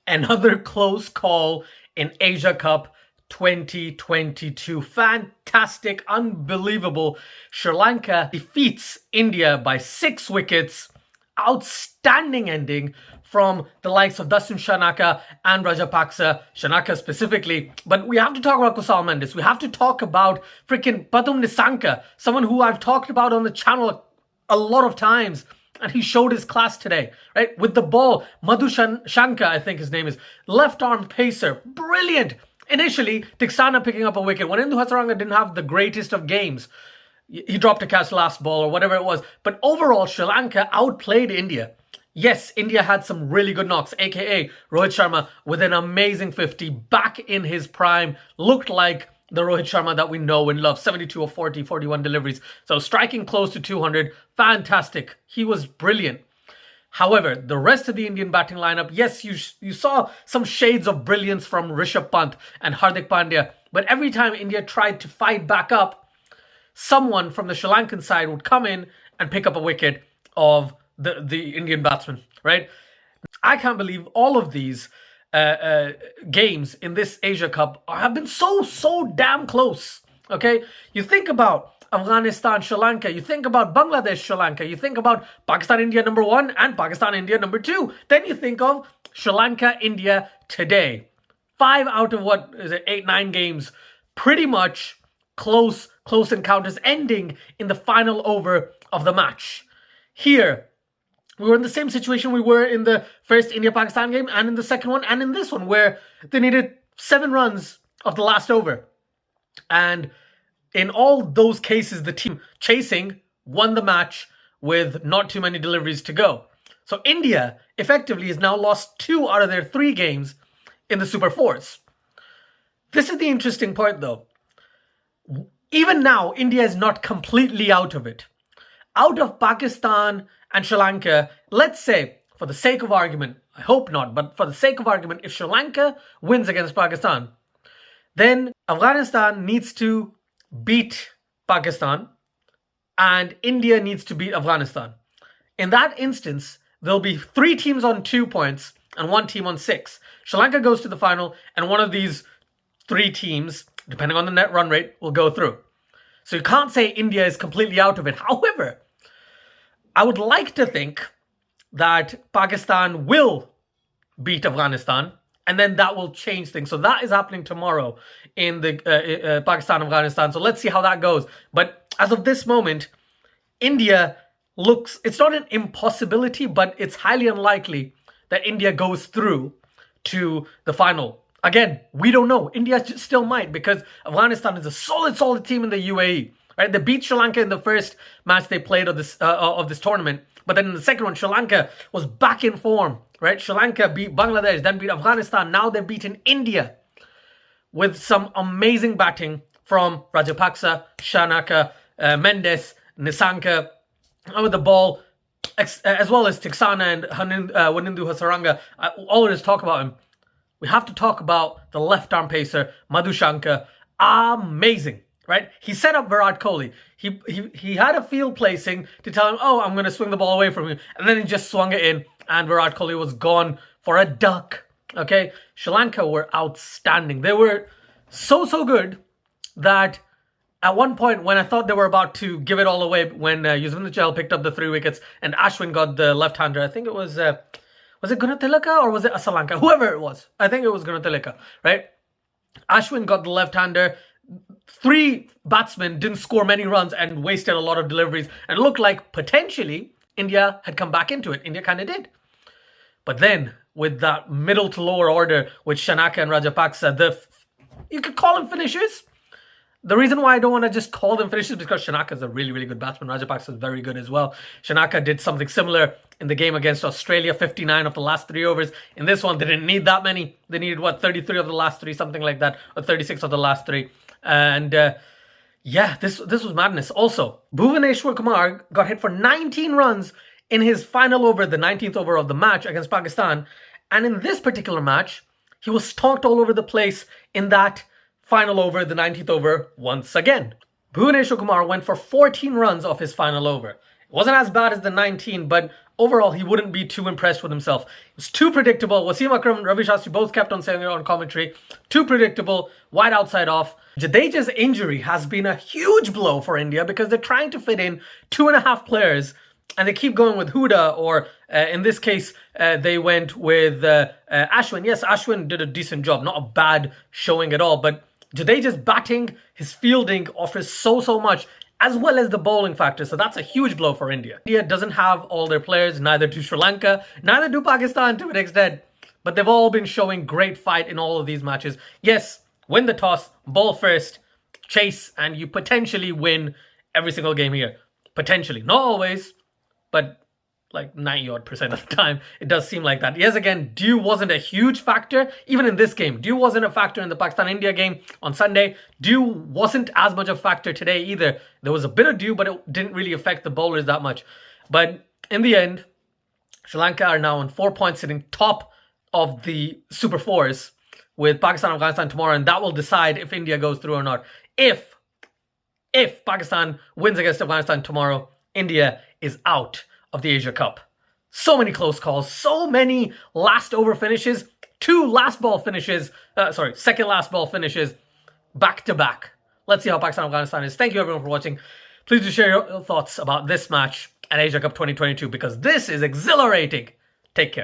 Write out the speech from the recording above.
Another close call in Asia Cup 2022. Fantastic, unbelievable. Sri Lanka defeats India by 6 wickets. Outstanding ending from the likes of Dustin Shanaka and Rajapaksa, Shanaka specifically. But we have to talk about Kusal Mendis. We have to talk about freaking Pathum Nissanka, someone who I've talked about on the channel a lot of times. And he showed his class today, right? With the ball, Madhu Shankar, I think his name is, left arm pacer, brilliant. Initially, Tiksana picking up a wicket. Wanindu Hasaranga didn't have the greatest of games. He dropped a catch last ball or whatever it was. But overall, Sri Lanka outplayed India. Yes, India had some really good knocks, aka Rohit Sharma with an amazing 50, back in his prime, looked like the Rohit Sharma that we know and love. 72 of 40, 41 deliveries. So striking close to 200. Fantastic. He was brilliant. However, the rest of the Indian batting lineup, yes, you saw some shades of brilliance from Rishabh Pant and Hardik Pandya. But every time India tried to fight back up, someone from the Sri Lankan side would come in and pick up a wicket of the Indian batsman, right? I can't believe all of these games in this Asia Cup have been so damn close. Okay, you think about Afghanistan, Sri Lanka, you think about Bangladesh, Sri Lanka, you think about Pakistan, India number 1 and Pakistan, India number 2. Then you think of Sri Lanka, India today. 5 out of what is it, 8, 9 games, pretty much close encounters ending in the final over of the match. Here, we were in the same situation we were in the first India-Pakistan game and in the second one and in this one, where they needed 7 runs of the last over. And in all those cases, the team chasing won the match with not too many deliveries to go. So India effectively has now lost 2 out of their 3 games in the Super 4s. This is the interesting part though. Even now, India is not completely out of it. Out of Pakistan and Sri Lanka, let's say, for the sake of argument, I hope not, but for the sake of argument, if Sri Lanka wins against Pakistan, then Afghanistan needs to beat Pakistan and India needs to beat Afghanistan. In that instance, there'll be 3 teams on 2 points and 1 team on 6. Sri Lanka goes to the final and one of these 3 teams, depending on the net run rate, will go through. So you can't say India is completely out of it. However, I would like to think that Pakistan will beat Afghanistan and then that will change things. So that is happening tomorrow in the Pakistan-Afghanistan. So let's see how that goes. But as of this moment, India looks, it's not an impossibility, but it's highly unlikely that India goes through to the final. Again, we don't know. India still might, because Afghanistan is a solid team in the UAE. Right? They beat Sri Lanka in the first match they played of this tournament. But then in the second one, Sri Lanka was back in form. Right? Sri Lanka beat Bangladesh, then beat Afghanistan. Now they've beaten India with some amazing batting from Rajapaksa, Shanaka, Mendes, Nissanka, with the ball, as well as Tiksana and Wanindu Hasaranga. I always talk about him. We have to talk about the left-arm pacer, Madhu Shankar. Amazing, right? He set up Virat Kohli. He had a field placing to tell him, oh, I'm going to swing the ball away from you. And then he just swung it in, and Virat Kohli was gone for a duck. Okay? Sri Lanka were outstanding. They were so good that at one point, when I thought they were about to give it all away, when Yuzvendra Chahal picked up the 3 wickets and Ashwin got the left-hander, I think it was it Gunatilaka or was it Asalanka? Whoever it was. I think it was Gunatilaka, right? Ashwin got the left-hander. 3 batsmen didn't score many runs and wasted a lot of deliveries. And it looked like potentially India had come back into it. India kind of did. But then with that middle to lower order with Shanaka and Rajapaksa, you could call them finishers. The reason why I don't want to just call them finishers is because Shanaka is a really good batsman. Rajapaksa is very good as well. Shanaka did something similar in the game against Australia, 59 of the last 3 overs. In this one, they didn't need that many. They needed, 33 of the last 3, something like that, or 36 of the last 3. And yeah, this was madness. Also, Bhuvaneshwar Kumar got hit for 19 runs in his final over, the 19th over of the match against Pakistan. And in this particular match, he was stalked all over the place in that final over, the 19th over, once again. Bhuvaneshwar Kumar went for 14 runs off his final over. It wasn't as bad as the 19, but overall he wouldn't be too impressed with himself. It was too predictable. Wasim Akram and Ravi Shastri both kept on saying it on commentary. Too predictable, wide outside off. Jadeja's injury has been a huge blow for India because they're trying to fit in 2.5 players and they keep going with Huda, or in this case, they went with Ashwin. Yes, Ashwin did a decent job, not a bad showing at all, but Jadeja's batting, his fielding offers so much, as well as the bowling factor. So that's a huge blow for India. India doesn't have all their players, neither do Sri Lanka, neither do Pakistan to an extent, but they've all been showing great fight in all of these matches. Yes, win the toss, bowl first, chase, and you potentially win every single game here. Potentially. Not always, but like 90% of the time, it does seem like that. Yes, again, dew wasn't a huge factor, even in this game. Dew wasn't a factor in the Pakistan-India game on Sunday. Dew wasn't as much a factor today either. There was a bit of dew, but it didn't really affect the bowlers that much. But in the end, Sri Lanka are now on 4 points, sitting top of the Super Fours with Pakistan and Afghanistan tomorrow, and that will decide if India goes through or not. If Pakistan wins against Afghanistan tomorrow, India is out of the Asia Cup. So many close calls, so many last over finishes, 2 last ball finishes, second last ball finishes back to back. Let's see how Pakistan and Afghanistan is. Thank you everyone for watching. Please do share your thoughts about this match at Asia Cup 2022 because this is exhilarating. Take care.